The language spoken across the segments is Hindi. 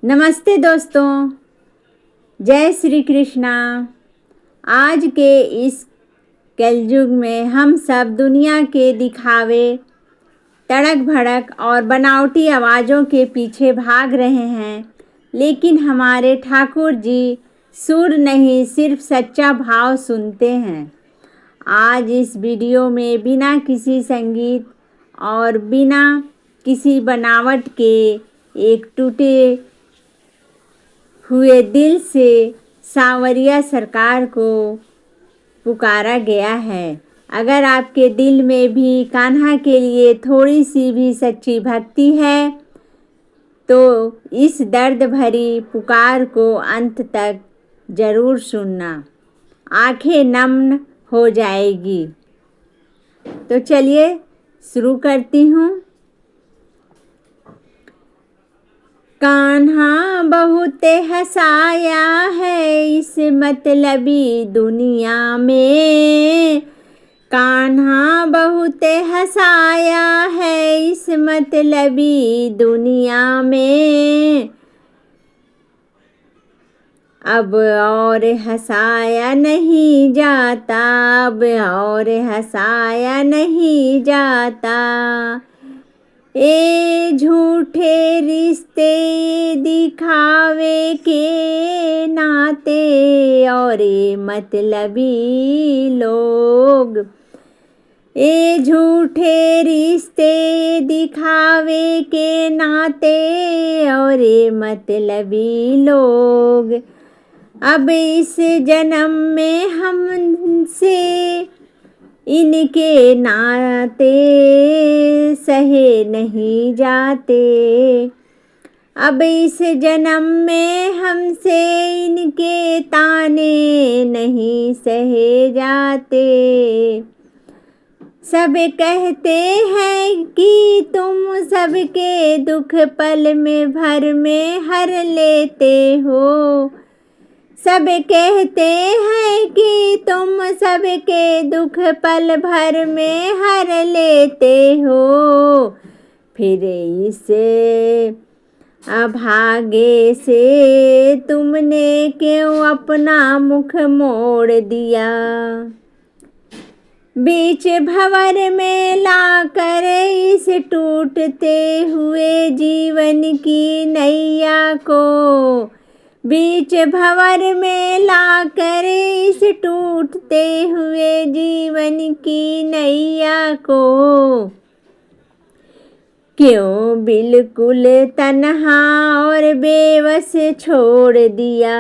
नमस्ते दोस्तों, जय श्री कृष्णा। आज के इस कलयुग में हम सब दुनिया के दिखावे, तड़क भड़क और बनावटी आवाज़ों के पीछे भाग रहे हैं, लेकिन हमारे ठाकुर जी सुर नहीं सिर्फ सच्चा भाव सुनते हैं। आज इस वीडियो में बिना किसी संगीत और बिना किसी बनावट के एक टूटे हुए दिल से सांवरिया सरकार को पुकारा गया है। अगर आपके दिल में भी कान्हा के लिए थोड़ी सी भी सच्ची भक्ति है तो इस दर्द भरी पुकार को अंत तक जरूर सुनना, आंखें नम हो जाएगी। तो चलिए शुरू करती हूँ। कान्हा बहुत हंसाया है इस मतलबी दुनिया में, कान्हा बहुत हंसाया है इस मतलबी दुनिया में। अब और हंसाया नहीं जाता, अब और हंसाया नहीं जाता। ए झूठे रिश्ते दिखावे के नाते और ये मतलबी लोग, ए झूठे रिश्ते दिखावे के नाते और ये मतलबी लोग। अब इस जन्म में हमसे इनके नाते सहे नहीं जाते, अब इस जन्म में हमसे इनके ताने नहीं सहे जाते। सब कहते हैं कि तुम सबके दुख पल में भर में हर लेते हो, सब कहते हैं कि तुम सबके दुख पल भर में हर लेते हो। फिर इस अभागे से तुमने क्यों अपना मुख मोड़ दिया, बीच भंवर में लाकर इस टूटते हुए जीवन की नैया को, बीच भंवर में लाकर इस टूटते हुए जीवन की नैया को क्यों बिल्कुल तन्हा और बेबस छोड़ दिया।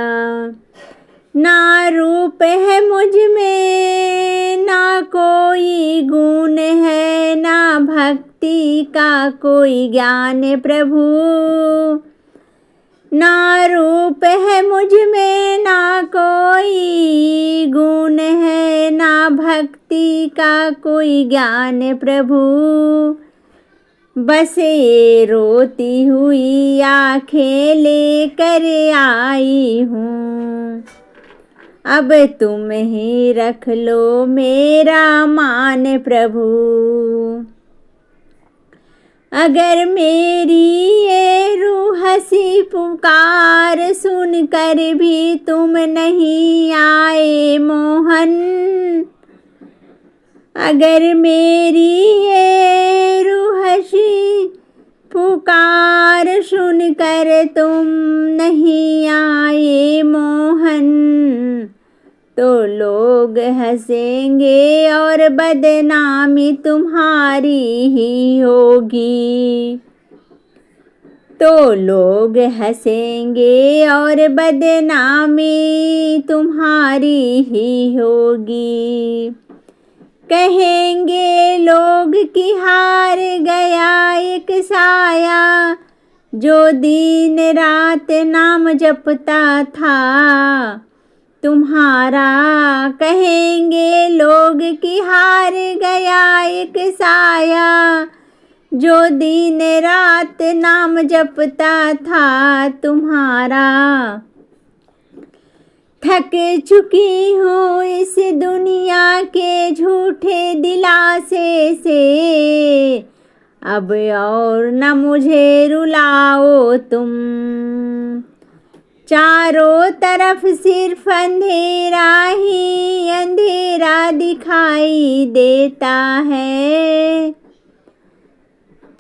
ना रूप है मुझ में, ना कोई गुण है, ना भक्ति का कोई ज्ञान प्रभु, ना रूप है मुझ में, ना कोई गुण है, ना भक्ति का कोई ज्ञान प्रभु। बस ये रोती हुई आंखें लेकर आई हूँ, अब तुम ही रख लो मेरा मान प्रभु। अगर मेरी ये रूह हंसी पुकार सुनकर भी तुम नहीं आए मोहन, अगर मेरी ये रूह हंसी पुकार सुनकर तुम नहीं आए मोहन, तो लोग हंसेंगे और बदनामी तुम्हारी ही होगी, तो लोग हंसेंगे और बदनामी तुम्हारी ही होगी। कहेंगे लोग कि हार गया एक साया जो दिन रात नाम जपता था तुम्हारा, कहेंगे लोग कि हार गया एक साया जो दिन रात नाम जपता था तुम्हारा। थक चुकी हूँ इस दुनिया के झूठे दिलासे से, अब और न मुझे रुलाओ तुम। चारों तरफ सिर्फ अंधेरा ही अंधेरा दिखाई देता है।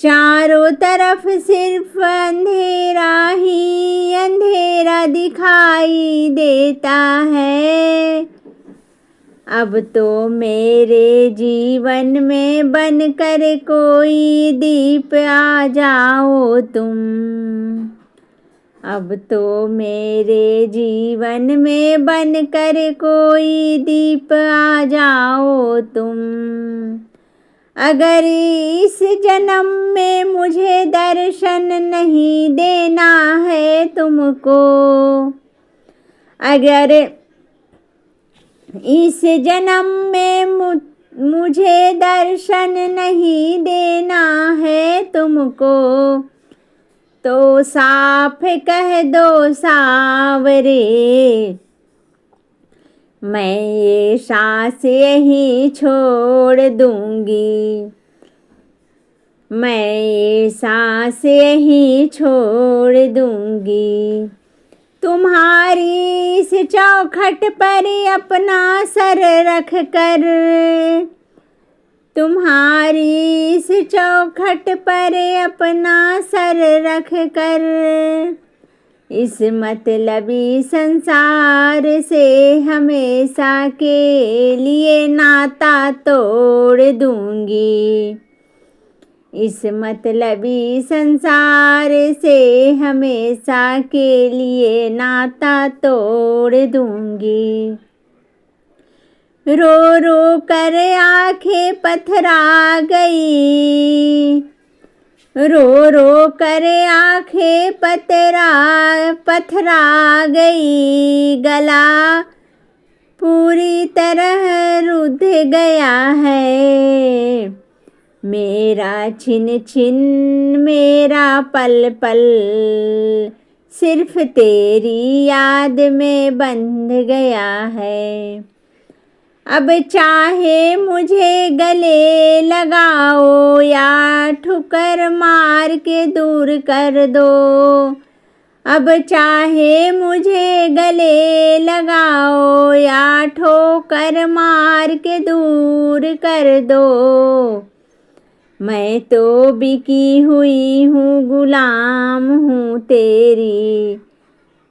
चारों तरफ सिर्फ अंधेरा ही अंधेरा दिखाई देता है। अब तो मेरे जीवन में बनकर कोई दीप आ जाओ तुम। अब तो मेरे जीवन में बनकर कोई दीप आ जाओ तुम। अगर इस जन्म में मुझे दर्शन नहीं देना है तुमको, अगर इस जन्म में मुझे दर्शन नहीं देना है तुमको, तो साफ कह दो सावरे, मैं ये सांस यहीं छोड़ दूंगी। मैं ये सांस यहीं छोड़ दूंगी। तुम्हारी इस चौखट पर अपना सर रख कर, तुम्हारी इस चौखट पर अपना सर रख कर, इस मतलबी संसार से हमेशा के लिए नाता तोड़ दूंगी। इस मतलबी संसार से हमेशा के लिए नाता तोड़ दूंगी। रो रो कर आंखें पथरा गई, रो रो कर आंखें पथरा गई। गला पूरी तरह रुध गया है। मेरा छिन छिन मेरा पल पल सिर्फ तेरी याद में बंध गया है। अब चाहे मुझे गले लगाओ या ठुकर मार के दूर कर दो। अब चाहे मुझे गले लगाओ या ठोकर मार के दूर कर दो। मैं तो बिकी हुई हूँ, गुलाम हूँ तेरी।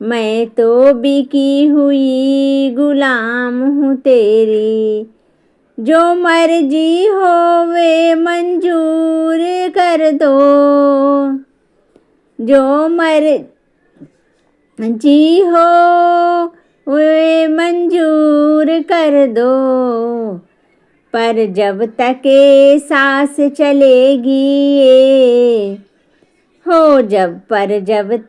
मैं तो बिकी हुई गुलाम हूँ तेरी। जो मर्जी हो वे मंजूर कर दो। जो मर्जी हो वे मंजूर कर दो। पर जब तक ये सांस चलेगी ये हो, जब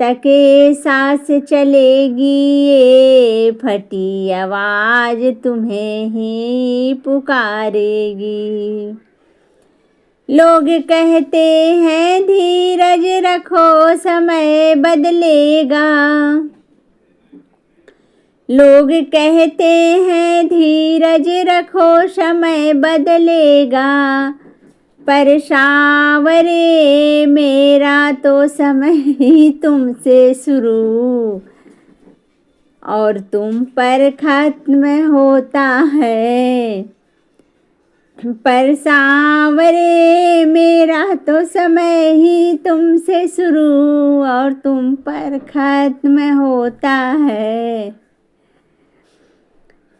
तक ये सांस चलेगी ये फटी आवाज तुम्हें ही पुकारेगी। लोग कहते हैं धीरज रखो समय बदलेगा। लोग कहते हैं धीरज रखो समय बदलेगा। पर सांवरे मेरा तो समय ही तुमसे शुरू और तुम पर खत्म होता है। पर सांवरे मेरा तो समय ही तुमसे शुरू और तुम पर खत्म होता है।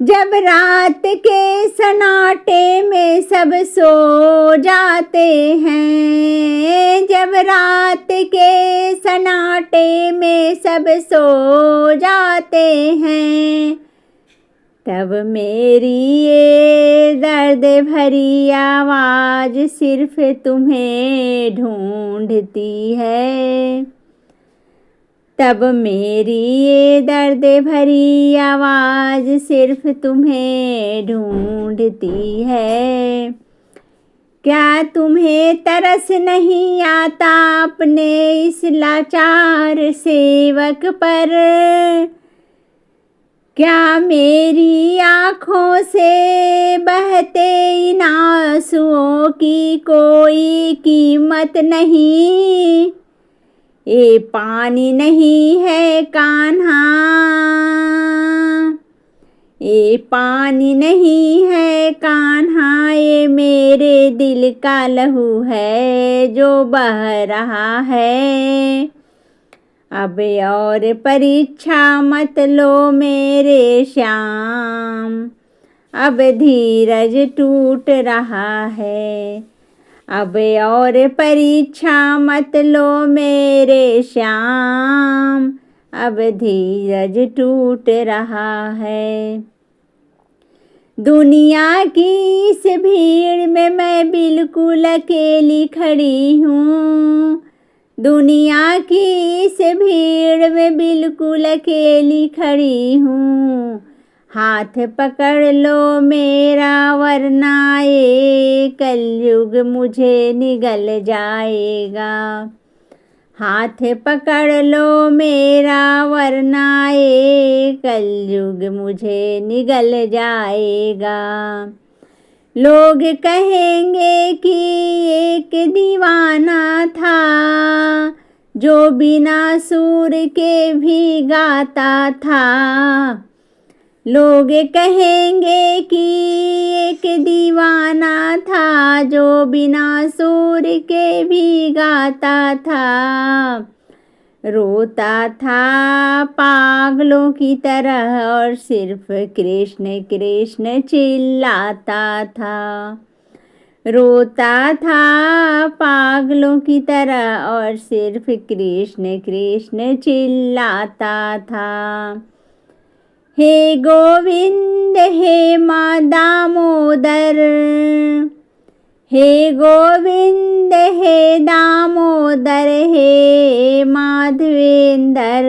जब रात के सन्नाटे में सब सो जाते हैं, जब रात के सन्नाटे में सब सो जाते हैं, तब मेरी ये दर्द भरी आवाज सिर्फ तुम्हें ढूंढती है। तब मेरी ये दर्द भरी आवाज सिर्फ तुम्हें ढूंढती है। क्या तुम्हें तरस नहीं आता अपने इस लाचार सेवक पर? क्या मेरी आँखों से बहते इन आंसुओं की कोई कीमत नहीं? ये पानी नहीं है कान्हा, ये पानी नहीं है कान्हा, ये मेरे दिल का लहू है जो बह रहा है। अब और परीक्षा मत लो मेरे श्याम, अब धीरज टूट रहा है। अब और परीक्षा मत लो मेरे श्याम, अब धीरज टूट रहा है। दुनिया की इस भीड़ में मैं बिल्कुल अकेली खड़ी हूँ। दुनिया की इस भीड़ में बिल्कुल अकेली खड़ी हूँ। हाथ पकड़ लो मेरा वरना ये कलयुग मुझे निगल जाएगा। हाथ पकड़ लो मेरा वरना ये कलयुग मुझे निगल जाएगा। लोग कहेंगे कि एक दीवाना था जो बिना सुर के भी गाता था। लोग कहेंगे कि एक दीवाना था जो बिना सुर के भी गाता था। रोता था पागलों की तरह और सिर्फ कृष्ण कृष्ण चिल्लाता था। रोता था पागलों की तरह और सिर्फ कृष्ण कृष्ण चिल्लाता था। हे गोविंद हे माँ दामोदर, हे गोविंद हे दामोदर, हे माधवेंद्र,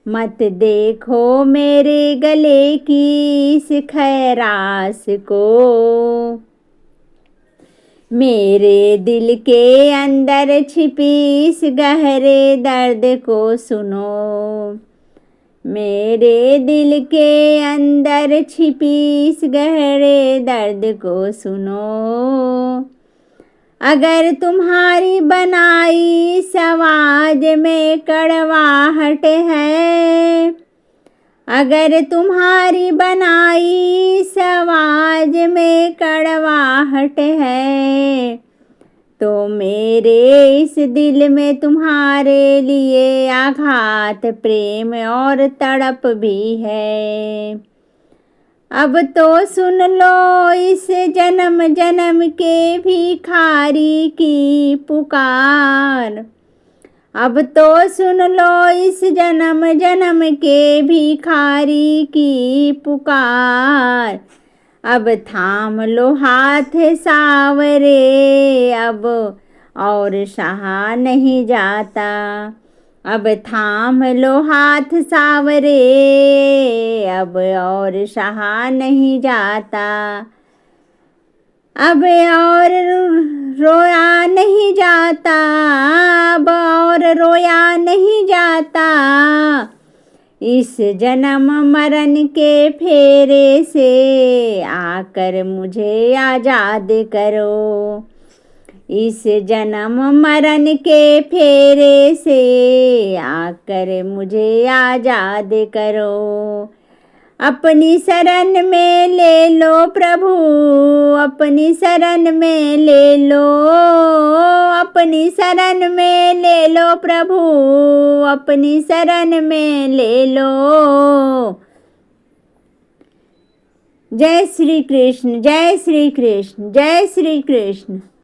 मत देखो मेरे गले की इस खैरास को। मेरे दिल के अंदर छिपी इस गहरे दर्द को सुनो। मेरे दिल के अंदर छिपी इस गहरे दर्द को सुनो। अगर तुम्हारी बनाई आवाज में कड़वाहट है, अगर तुम्हारी बनाई आवाज में कड़वाहट है, तो मेरे इस दिल में तुम्हारे लिए आघात प्रेम और तड़प भी है। अब तो सुन लो इस जन्म जन्म के भिखारी की पुकार। अब तो सुन लो इस जन्म जन्म के भिखारी की पुकार। अब थाम लो हाथ सावरे, अब और सहा नहीं जाता। अब थाम लो हाथ सावरे, अब और सहा नहीं जाता। अब और रोया नहीं जाता, अब और रोया नहीं जाता। इस जन्म मरण के फेरे से आकर मुझे आजाद करो। इस जन्म मरण के फेरे से आकर मुझे आजाद करो। अपनी शरण में ले लो प्रभु, अपनी शरण में ले लो, अपनी शरण में ले लो प्रभु, अपनी शरण में ले लो। जय श्री कृष्ण, जय श्री कृष्ण, जय श्री कृष्ण।